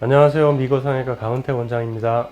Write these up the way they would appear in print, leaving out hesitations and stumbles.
안녕하세요. 미고성형외과 강은택 원장입니다.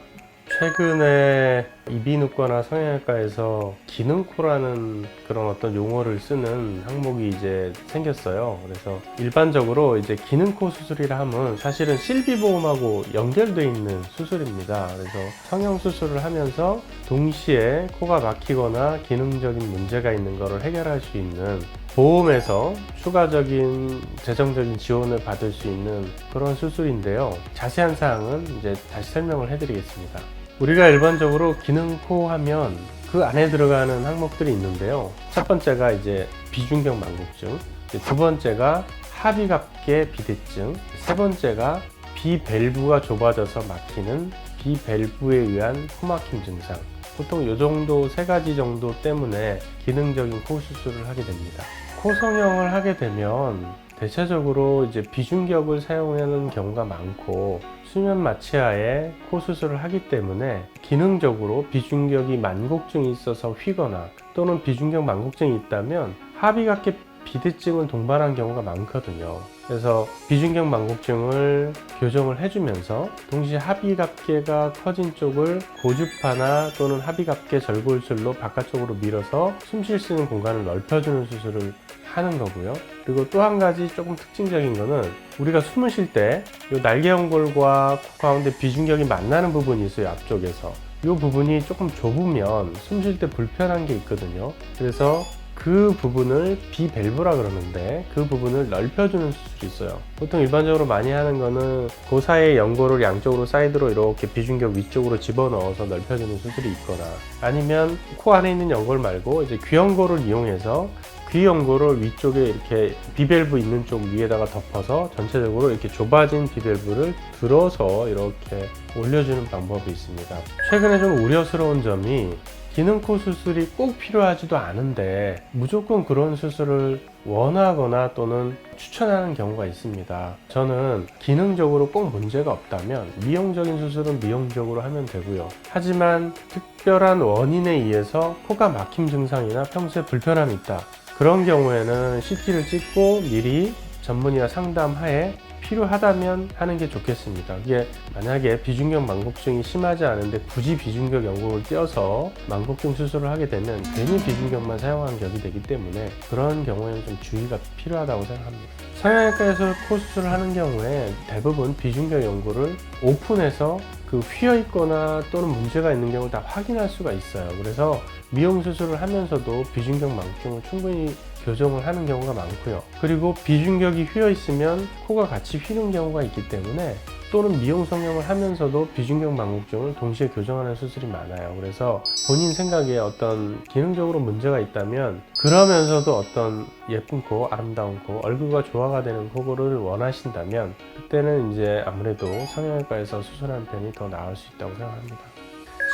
최근에 이비인후과나 성형외과에서 기능코라는 그런 어떤 용어를 쓰는 항목이 이제 생겼어요. 그래서 일반적으로 이제 기능코 수술이라 하면 사실은 실비보험하고 연결되어 있는 수술입니다. 그래서 성형 수술을 하면서 동시에 코가 막히거나 기능적인 문제가 있는 것을 해결할 수 있는 보험에서 추가적인 재정적인 지원을 받을 수 있는 그런 수술인데요. 자세한 사항은 이제 다시 설명을 해드리겠습니다. 우리가 일반적으로 기능코 하면 그 안에 들어가는 항목들이 있는데요. 첫 번째가 이제 비중격 만곡증, 두 번째가 하비갑계 비대증, 세 번째가 비밸브가 좁아져서 막히는 비밸브에 의한 코막힘 증상. 보통 이 정도 세 가지 정도 때문에 기능적인 코 수술을 하게 됩니다. 코 성형을 하게 되면 대체적으로 이제 비중격을 사용하는 경우가 많고 수면 마취하에 코 수술을 하기 때문에 기능적으로 비중격이 만곡증이 있어서 휘거나 또는 비중격 만곡증이 있다면 하비갑계 비대증을 동반한 경우가 많거든요. 그래서 비중격 만곡증을 교정을 해주면서 동시에 하비갑계가 커진 쪽을 고주파나 또는 하비갑계 절골술로 바깥쪽으로 밀어서 숨 쉴 수 있는 공간을 넓혀주는 수술을 하는 거고요. 그리고 또 한 가지 조금 특징적인 거는 우리가 숨을 쉴 때 이 날개연골과 코 가운데 비중격이 만나는 부분이 있어요. 앞쪽에서 이 부분이 조금 좁으면 숨 쉴 때 불편한 게 있거든요. 그래서 그 부분을 비밸브라 그러는데 그 부분을 넓혀주는 수술이 있어요. 보통 일반적으로 많이 하는 거는 그 사이의 연골을 양쪽으로 사이드로 이렇게 비중격 위쪽으로 집어넣어서 넓혀주는 수술이 있거나 아니면 코 안에 있는 연골 말고 이제 귀연골을 이용해서 귀연골을 위쪽에 이렇게 비밸브 있는 쪽 위에다가 덮어서 전체적으로 이렇게 좁아진 비밸브를 들어서 이렇게 올려주는 방법이 있습니다. 최근에 좀 우려스러운 점이 기능코 수술이 꼭 필요하지도 않은데 무조건 그런 수술을 원하거나 또는 추천하는 경우가 있습니다. 저는 기능적으로 꼭 문제가 없다면 미용적인 수술은 미용적으로 하면 되고요. 하지만 특별한 원인에 의해서 코가 막힘 증상이나 평소에 불편함이 있다. 그런 경우에는 CT를 찍고 미리 전문의와 상담하에 필요하다면 하는 게 좋겠습니다. 이게 만약에 비중격 만곡증이 심하지 않은데 굳이 비중격 연골을 떼어서 만곡증 수술을 하게 되면 괜히 비중격만 사용한 격이 되기 때문에 그런 경우에는 좀 주의가 필요하다고 생각합니다. 성형외과에서 코 수술을 하는 경우에 대부분 비중격 연골을 오픈해서 그 휘어 있거나 또는 문제가 있는 경우를 다 확인할 수가 있어요. 그래서 미용 수술을 하면서도 비중격 만곡증을 충분히 교정을 하는 경우가 많고요. 그리고 비중격이 휘어 있으면 코가 같이 휘는 경우가 있기 때문에 또는 미용 성형을 하면서도 비중격 만곡증을 동시에 교정하는 수술이 많아요. 그래서 본인 생각에 어떤 기능적으로 문제가 있다면 그러면서도 어떤 예쁜 코, 아름다운 코, 얼굴과 조화가 되는 코를 원하신다면 그때는 이제 아무래도 성형외과에서 수술하는 편이 더 나을 수 있다고 생각합니다.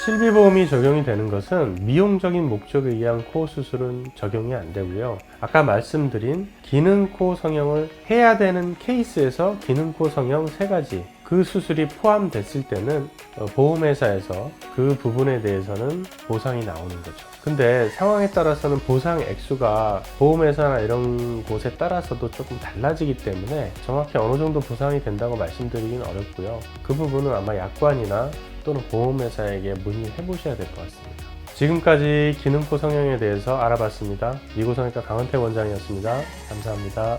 실비보험이 적용이 되는 것은 미용적인 목적에 의한 코 수술은 적용이 안 되고요. 아까 말씀드린 기능코 성형을 해야 되는 케이스에서 기능코 성형 3가지 그 수술이 포함됐을 때는 보험회사에서 그 부분에 대해서는 보상이 나오는 거죠. 근데 상황에 따라서는 보상 액수가 보험회사나 이런 곳에 따라서도 조금 달라지기 때문에 정확히 어느 정도 보상이 된다고 말씀드리긴 어렵고요. 그 부분은 아마 약관이나 또는 보험회사에게 문의해 보셔야 될 것 같습니다. 지금까지 기능코 성형에 대해서 알아봤습니다. 미고성형외과 강은택 원장이었습니다. 감사합니다.